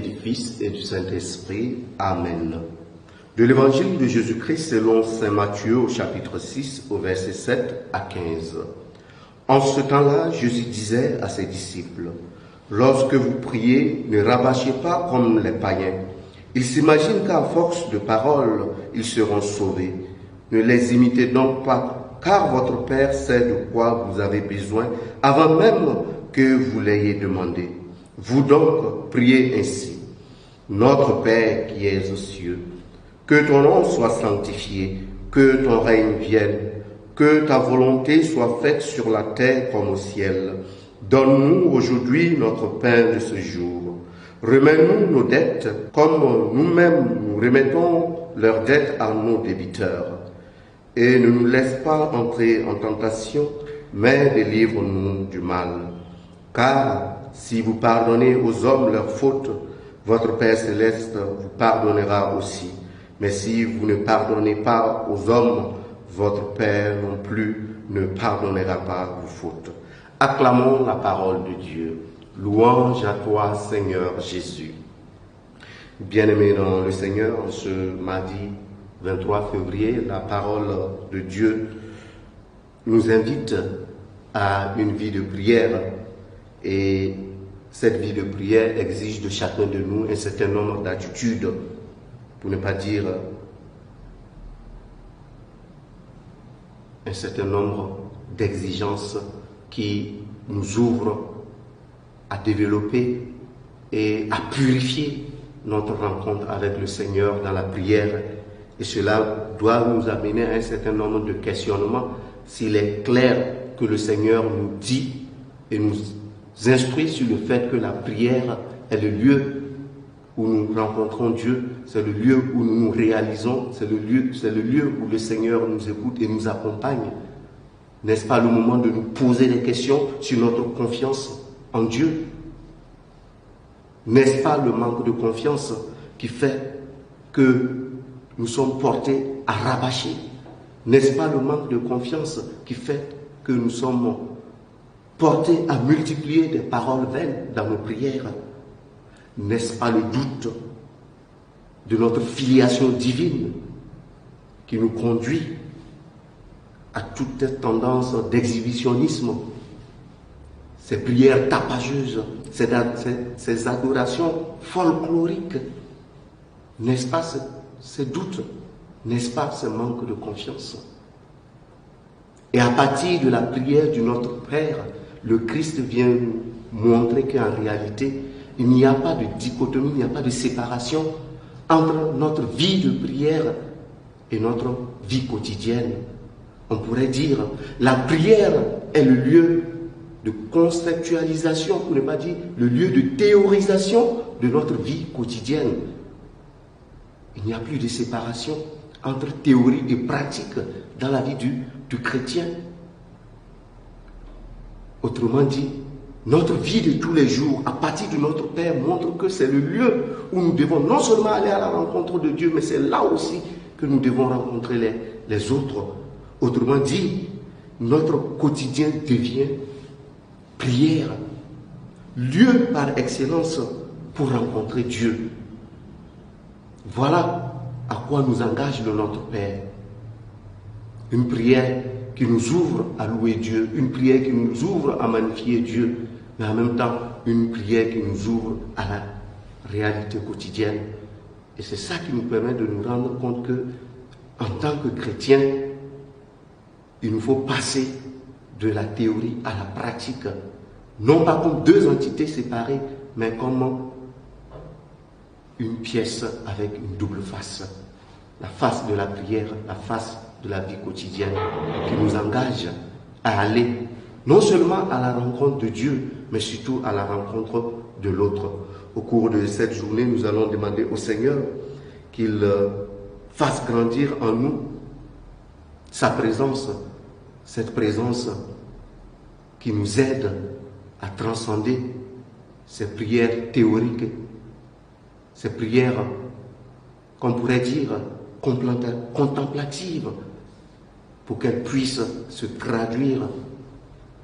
et du Fils et du Saint-Esprit. Amen. De l'Évangile de Jésus-Christ selon saint Matthieu au chapitre 6 au verset 7 à 15. En ce temps-là, Jésus disait à ses disciples, « Lorsque vous priez, ne rabâchez pas comme les païens. Ils s'imaginent qu'à force de paroles, ils seront sauvés. Ne les imitez donc pas, car votre Père sait de quoi vous avez besoin avant même que vous l'ayez demandé. Vous donc priez ainsi. Notre Père qui es aux cieux, que ton nom soit sanctifié, que ton règne vienne, que ta volonté soit faite sur la terre comme au ciel. Donne-nous aujourd'hui notre pain de ce jour. Remets-nous nos dettes comme nous-mêmes nous remettons leurs dettes à nos débiteurs. Et ne nous laisse pas entrer en tentation, mais délivre-nous du mal. Car si vous pardonnez aux hommes leurs fautes, votre Père céleste vous pardonnera aussi. Mais si vous ne pardonnez pas aux hommes, votre Père non plus ne pardonnera pas vos fautes. Acclamons la parole de Dieu. Louange à toi, Seigneur Jésus. Bien-aimés dans le Seigneur, ce mardi 23 février, la parole de Dieu nous invite à une vie de prière. Et cette vie de prière exige de chacun de nous un certain nombre d'attitudes, pour ne pas dire un certain nombre d'exigences qui nous ouvrent à développer et à purifier notre rencontre avec le Seigneur dans la prière. Et cela doit nous amener à un certain nombre de questionnements s'il est clair que le Seigneur nous dit et nous instruit sur le fait que la prière est le lieu où nous rencontrons Dieu, c'est le lieu où nous nous réalisons, c'est le lieu où le Seigneur nous écoute et nous accompagne. N'est-ce pas le moment de nous poser des questions sur notre confiance en Dieu? N'est-ce pas le manque de confiance qui fait que nous sommes portés à rabâcher? N'est-ce pas le manque de confiance qui fait que nous sommes portés à multiplier des paroles vaines dans nos prières? N'est-ce pas le doute de notre filiation divine qui nous conduit à toute cette tendance d'exhibitionnisme, ces prières tapageuses, ces adorations folkloriques? N'est-ce pas ces doutes? N'est-ce pas ce manque de confiance? Et à partir de la prière du Notre Père, le Christ vient nous montrer qu'en réalité, il n'y a pas de dichotomie, il n'y a pas de séparation entre notre vie de prière et notre vie quotidienne. On pourrait dire, la prière est le lieu de conceptualisation, pour ne pas dire le lieu de théorisation de notre vie quotidienne. Il n'y a plus de séparation entre théorie et pratique dans la vie du chrétien. Autrement dit, notre vie de tous les jours, à partir de notre Père, montre que c'est le lieu où nous devons non seulement aller à la rencontre de Dieu, mais c'est là aussi que nous devons rencontrer les autres. Autrement dit, notre quotidien devient prière, lieu par excellence pour rencontrer Dieu. Voilà à quoi nous engage le Notre Père. Une prière qui nous ouvre à louer Dieu, une prière qui nous ouvre à magnifier Dieu, mais en même temps une prière qui nous ouvre à la réalité quotidienne. Et c'est ça qui nous permet de nous rendre compte que, en tant que chrétiens, il nous faut passer de la théorie à la pratique, non pas comme deux entités séparées, mais comme une pièce avec une double face. La face de la prière, la face de la vie quotidienne, qui nous engage à aller non seulement à la rencontre de Dieu, mais surtout à la rencontre de l'autre. Au cours de cette journée, nous allons demander au Seigneur qu'il fasse grandir en nous sa présence, cette présence qui nous aide à transcender ces prières théoriques, ces prières qu'on pourrait dire contemplatives, pour qu'elles puissent se traduire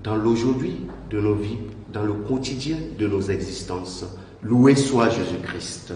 dans l'aujourd'hui de nos vies, dans le quotidien de nos existences. Loué soit Jésus-Christ.